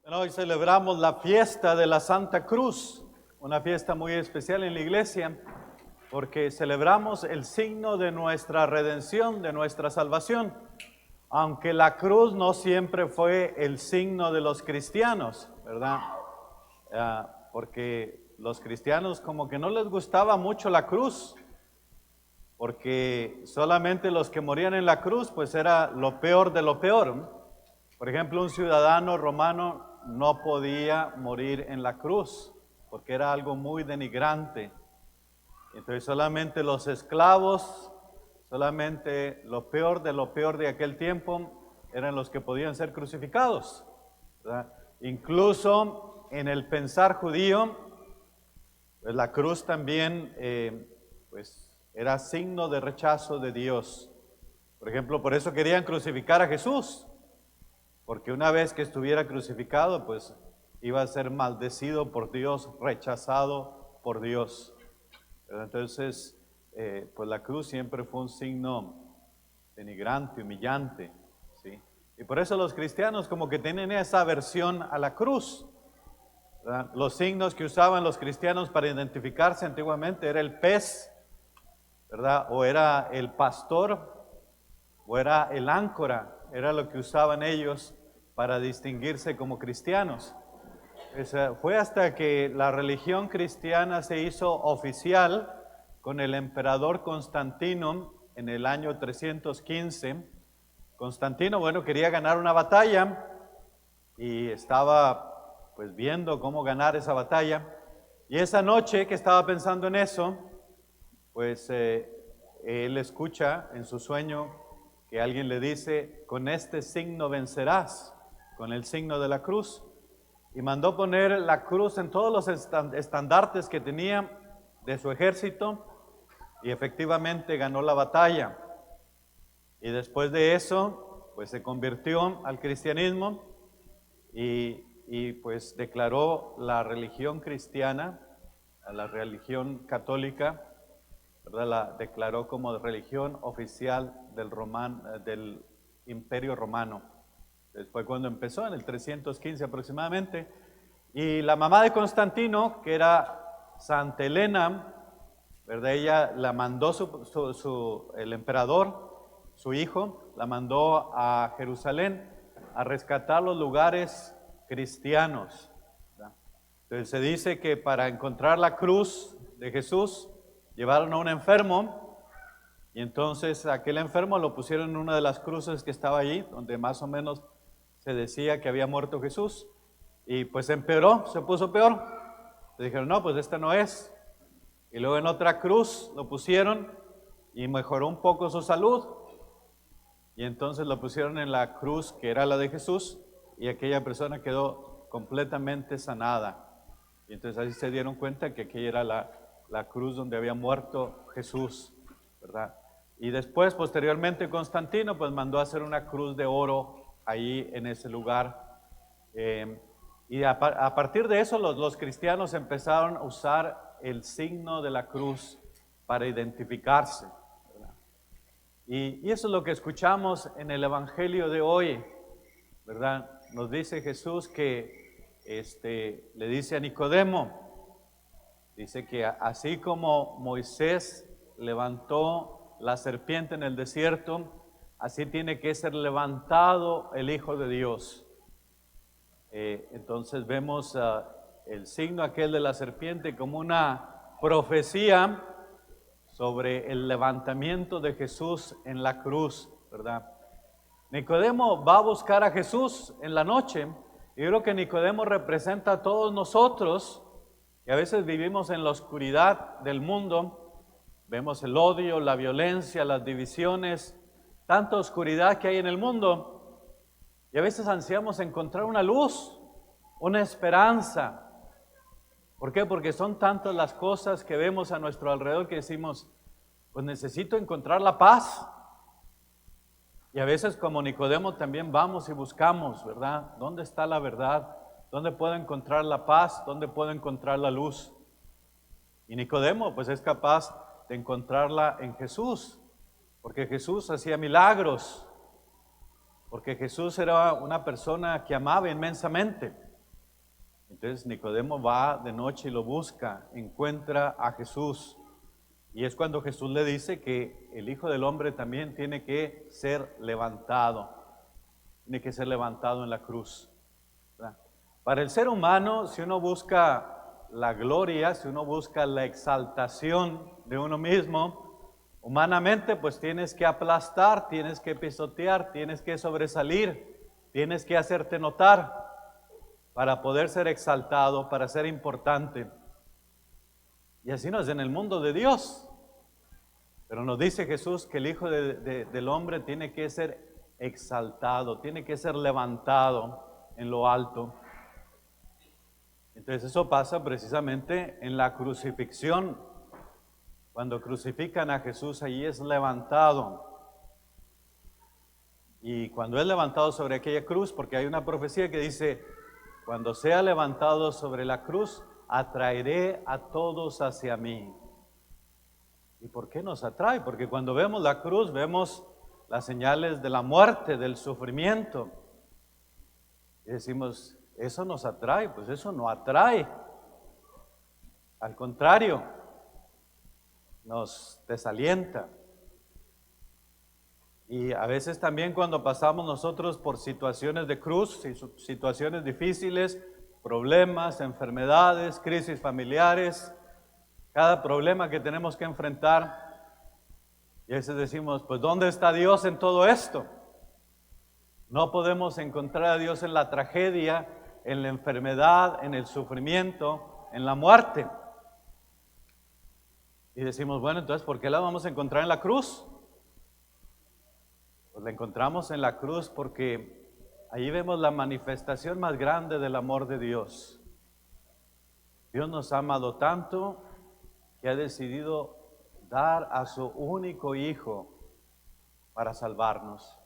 Bueno, hoy celebramos la fiesta de la Santa Cruz, una fiesta muy especial en la iglesia, porque celebramos el signo de nuestra redención, de nuestra salvación, aunque la cruz no siempre fue el signo de los cristianos, ¿verdad? Porque los cristianos como que no les gustaba mucho la cruz, porque solamente los que morían en la cruz pues era lo peor de lo peor. Por ejemplo, un ciudadano romano no podía morir en la cruz, porque era algo muy denigrante. Entonces solamente los esclavos, solamente lo peor de aquel tiempo eran los que podían ser crucificados, ¿verdad? Incluso en el pensar judío, pues la cruz también pues era signo de rechazo de Dios. Por ejemplo, por eso querían crucificar a Jesús, porque una vez que estuviera crucificado, pues iba a ser maldecido por Dios, rechazado por Dios. Entonces, pues la cruz siempre fue un signo denigrante, humillante, ¿sí? Y por eso los cristianos como que tienen esa aversión a la cruz, ¿verdad? Los signos que usaban los cristianos para identificarse antiguamente era el pez, ¿verdad? O era el pastor, o era el áncora, era lo que usaban ellos para distinguirse como cristianos. Fue hasta que la religión cristiana se hizo oficial con el emperador Constantino en el año 315. Constantino, bueno, quería ganar una batalla y estaba pues viendo cómo ganar esa batalla. Y esa noche que estaba pensando en eso, pues él escucha en su sueño que alguien le dice: con este signo vencerás, con el signo de la cruz. Y mandó poner la cruz en todos los estandartes que tenía de su ejército, y efectivamente ganó la batalla. Y después de eso, pues se convirtió al cristianismo y pues declaró la religión cristiana, a la religión católica, ¿verdad? La declaró como religión oficial del Imperio Romano. Fue cuando empezó, en el 315 aproximadamente. Y la mamá de Constantino, que era Santa Helena, ¿verdad? Ella la mandó el emperador, su hijo, la mandó a Jerusalén a rescatar los lugares cristianos, ¿verdad? Entonces se dice que para encontrar la cruz de Jesús, llevaron a un enfermo, y entonces aquel enfermo lo pusieron en una de las cruces que estaba allí, donde más o menos se decía que había muerto Jesús, y pues empeoró, se puso peor. Le dijeron: no, pues esta no es. Y luego en otra cruz lo pusieron y mejoró un poco su salud, y entonces lo pusieron en la cruz que era la de Jesús, y aquella persona quedó completamente sanada. Y entonces así se dieron cuenta que aquella era la cruz donde había muerto Jesús, ¿verdad? Y después, posteriormente, Constantino pues mandó a hacer una cruz de oro ahí en ese lugar. Y a partir de eso los cristianos empezaron a usar el signo de la cruz para identificarse, ¿verdad? Y eso es lo que escuchamos en el Evangelio de hoy, ¿verdad? Nos dice Jesús que le dice a Nicodemo, dice que así como Moisés levantó la serpiente en el desierto, así tiene que ser levantado el Hijo de Dios. Entonces vemos el signo aquel de la serpiente como una profecía sobre el levantamiento de Jesús en la cruz, ¿verdad? Nicodemo va a buscar a Jesús en la noche, y yo creo que Nicodemo representa a todos nosotros, que a veces vivimos en la oscuridad del mundo, vemos el odio, la violencia, las divisiones, tanta oscuridad que hay en el mundo, y a veces ansiamos encontrar una luz, una esperanza. ¿Por qué? Porque son tantas las cosas que vemos a nuestro alrededor que decimos: pues necesito encontrar la paz. Y a veces, como Nicodemo, también vamos y buscamos, ¿verdad? ¿Dónde está la verdad? ¿Dónde puedo encontrar la paz? ¿Dónde puedo encontrar la luz? Y Nicodemo pues es capaz de encontrarla en Jesús, porque Jesús hacía milagros, porque Jesús era una persona que amaba inmensamente. Entonces Nicodemo va de noche y lo busca, encuentra a Jesús. Y es cuando Jesús le dice que el Hijo del Hombre también tiene que ser levantado. Tiene que ser levantado en la cruz, ¿verdad? Para el ser humano, si uno busca la gloria, si uno busca la exaltación de uno mismo, humanamente pues tienes que aplastar, tienes que pisotear, tienes que sobresalir, tienes que hacerte notar para poder ser exaltado, para ser importante. Y así no es en el mundo de Dios. Pero nos dice Jesús que el Hijo del Hombre tiene que ser exaltado, tiene que ser levantado en lo alto. Entonces eso pasa precisamente en la crucifixión. Cuando crucifican a Jesús, allí es levantado. Y cuando es levantado sobre aquella cruz, porque hay una profecía que dice, cuando sea levantado sobre la cruz, atraeré a todos hacia mí. ¿Y por qué nos atrae? Porque cuando vemos la cruz, vemos las señales de la muerte, del sufrimiento. Y decimos, ¿eso nos atrae? Pues eso no atrae. Al contrario, nos desalienta. Y a veces también cuando pasamos nosotros por situaciones de cruz, situaciones difíciles, problemas, enfermedades, crisis familiares, cada problema que tenemos que enfrentar, y a veces decimos, pues ¿dónde está Dios en todo esto? No podemos encontrar a Dios en la tragedia, en la enfermedad, en el sufrimiento, en la muerte. Y decimos, bueno, entonces, ¿por qué la vamos a encontrar en la cruz? Pues la encontramos en la cruz porque allí vemos la manifestación más grande del amor de Dios. Dios nos ha amado tanto que ha decidido dar a su único Hijo para salvarnos.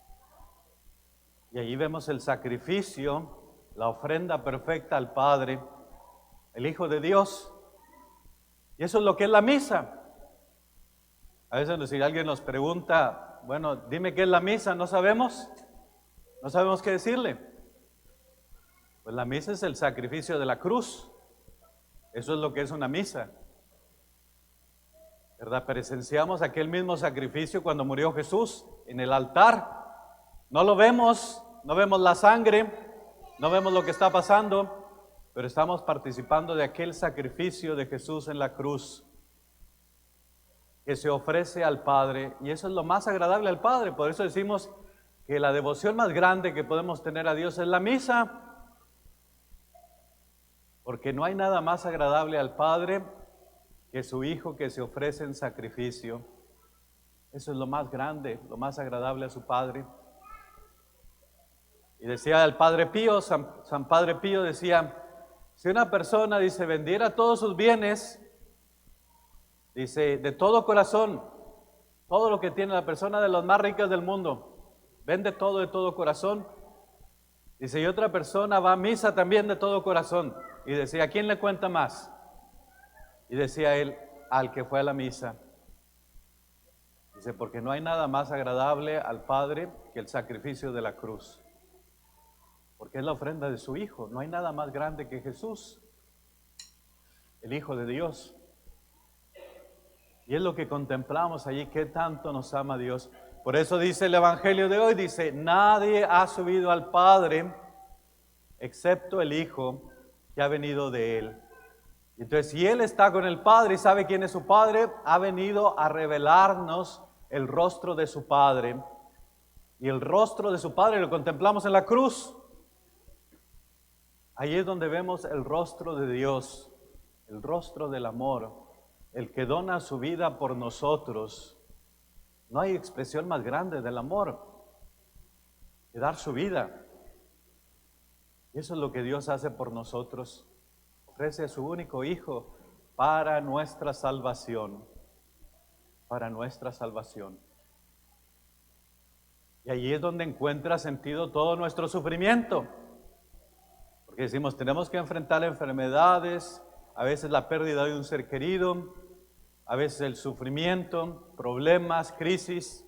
Y allí vemos el sacrificio, la ofrenda perfecta al Padre, el Hijo de Dios. Y eso es lo que es la misa. A veces si alguien nos pregunta, bueno, dime qué es la misa, no sabemos qué decirle. Pues la misa es el sacrificio de la cruz. Eso es lo que es una misa, ¿verdad? Presenciamos aquel mismo sacrificio cuando murió Jesús en el altar. No lo vemos, no vemos la sangre, no vemos lo que está pasando, pero estamos participando de aquel sacrificio de Jesús en la cruz, que se ofrece al Padre, y eso es lo más agradable al Padre. Por eso decimos que la devoción más grande que podemos tener a Dios es la misa, porque no hay nada más agradable al Padre que su Hijo que se ofrece en sacrificio. Eso es lo más grande, lo más agradable a su Padre. Y decía el Padre Pío, San Padre Pío decía, si una persona, dice, vendiera todos sus bienes, dice, de todo corazón, todo lo que tiene la persona de las más ricas del mundo, vende todo de todo corazón. Dice, y otra persona va a misa también de todo corazón. Y decía, ¿a quién le cuenta más? Y decía él, al que fue a la misa. Dice, porque no hay nada más agradable al Padre que el sacrificio de la cruz. Porque es la ofrenda de su Hijo. No hay nada más grande que Jesús, el Hijo de Dios. Y es lo que contemplamos allí, qué tanto nos ama Dios. Por eso dice el Evangelio de hoy, dice, nadie ha subido al Padre excepto el Hijo que ha venido de Él. Entonces, si Él está con el Padre y sabe quién es su Padre, ha venido a revelarnos el rostro de su Padre. Y el rostro de su Padre lo contemplamos en la cruz. Ahí es donde vemos el rostro de Dios, el rostro del amor, el que dona su vida por nosotros. No hay expresión más grande del amor que dar su vida. Y eso es lo que Dios hace por nosotros. Ofrece a su único Hijo para nuestra salvación. Para nuestra salvación. Y allí es donde encuentra sentido todo nuestro sufrimiento. Porque decimos, tenemos que enfrentar enfermedades, a veces la pérdida de un ser querido, a veces el sufrimiento, problemas, crisis.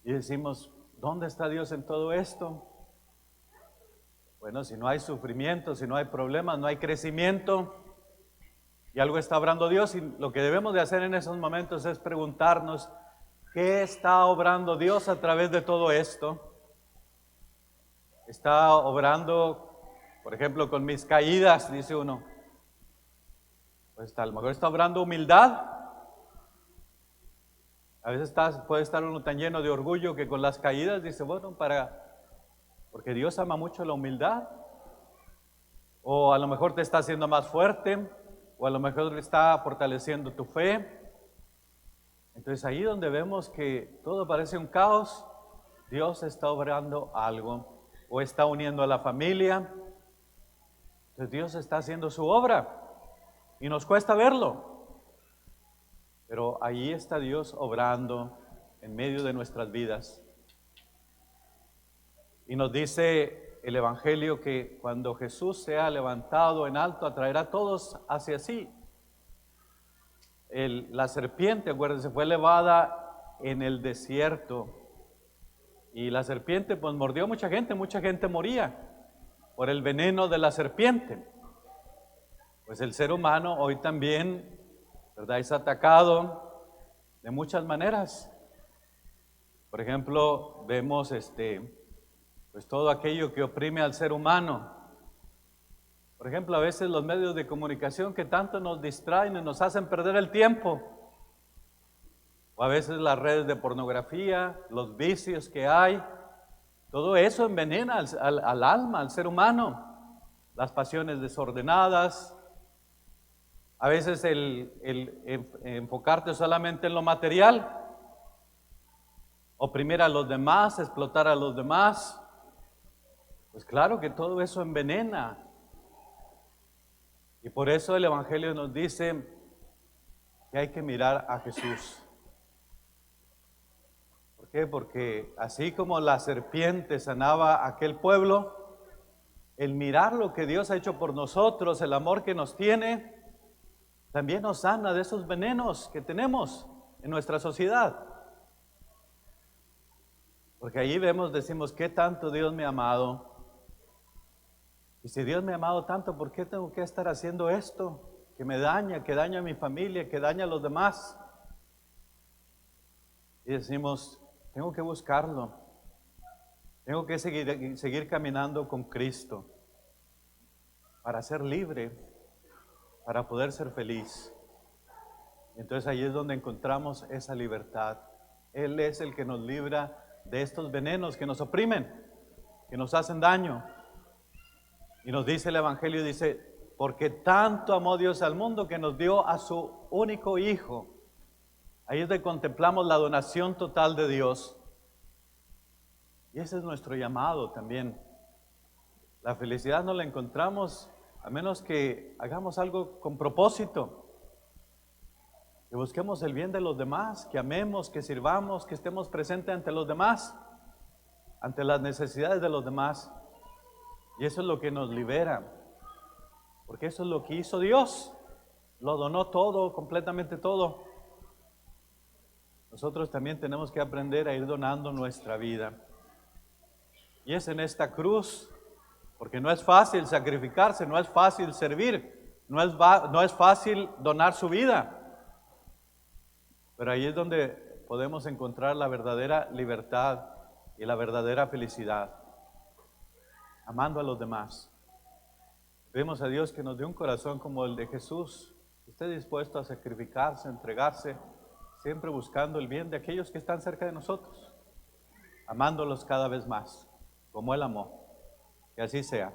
Y decimos, ¿dónde está Dios en todo esto? Bueno, si no hay sufrimiento, si no hay problemas, no hay crecimiento, y algo está obrando Dios, y lo que debemos de hacer en esos momentos es preguntarnos, ¿qué está obrando Dios a través de todo esto? Está obrando, por ejemplo, con mis caídas, dice uno. Pues a lo mejor está obrando humildad. A veces puede estar uno tan lleno de orgullo que con las caídas dice, bueno, porque Dios ama mucho la humildad. O a lo mejor te está haciendo más fuerte, o a lo mejor está fortaleciendo tu fe. Entonces ahí donde vemos que todo parece un caos, Dios está obrando algo, o está uniendo a la familia. Entonces Dios está haciendo su obra, y nos cuesta verlo. Pero ahí está Dios obrando en medio de nuestras vidas. Y nos dice el Evangelio que cuando Jesús sea levantado en alto, atraerá a todos hacia sí. La serpiente, acuérdense, fue elevada en el desierto. Y la serpiente pues mordió a mucha gente moría por el veneno de la serpiente. Pues el ser humano hoy también, ¿verdad?, es atacado de muchas maneras. Por ejemplo, vemos pues todo aquello que oprime al ser humano. Por ejemplo, a veces los medios de comunicación que tanto nos distraen y nos hacen perder el tiempo. O a veces las redes de pornografía, los vicios que hay, todo eso envenena al alma, al ser humano. Las pasiones desordenadas. A veces el enfocarte solamente en lo material, oprimir a los demás, explotar a los demás, pues claro que todo eso envenena. Y por eso el Evangelio nos dice que hay que mirar a Jesús. ¿Por qué? Porque así como la serpiente sanaba a aquel pueblo, el mirar lo que Dios ha hecho por nosotros, el amor que nos tiene, también nos sana de esos venenos que tenemos en nuestra sociedad. Porque ahí decimos, ¿qué tanto Dios me ha amado? Y si Dios me ha amado tanto, ¿por qué tengo que estar haciendo esto? Que me daña, que daña a mi familia, que daña a los demás. Y decimos, tengo que buscarlo. Tengo que seguir caminando con Cristo para ser libre, para poder ser feliz. Entonces ahí es donde encontramos esa libertad. Él es el que nos libra de estos venenos que nos oprimen, que nos hacen daño. Y nos dice el Evangelio, dice, porque tanto amó Dios al mundo que nos dio a su único Hijo. Ahí es donde contemplamos la donación total de Dios. Y ese es nuestro llamado también. La felicidad no la encontramos a menos que hagamos algo con propósito. Que busquemos el bien de los demás, que amemos, que sirvamos, que estemos presentes ante los demás, ante las necesidades de los demás. Y eso es lo que nos libera, porque eso es lo que hizo Dios. Lo donó todo, completamente todo. Nosotros también tenemos que aprender a ir donando nuestra vida. Y es en esta cruz, porque no es fácil sacrificarse, no es fácil servir, no es fácil donar su vida. Pero ahí es donde podemos encontrar la verdadera libertad y la verdadera felicidad, amando a los demás. Pedimos a Dios que nos dé un corazón como el de Jesús, que esté dispuesto a sacrificarse, a entregarse, siempre buscando el bien de aquellos que están cerca de nosotros, amándolos cada vez más, como Él amó. Que así sea.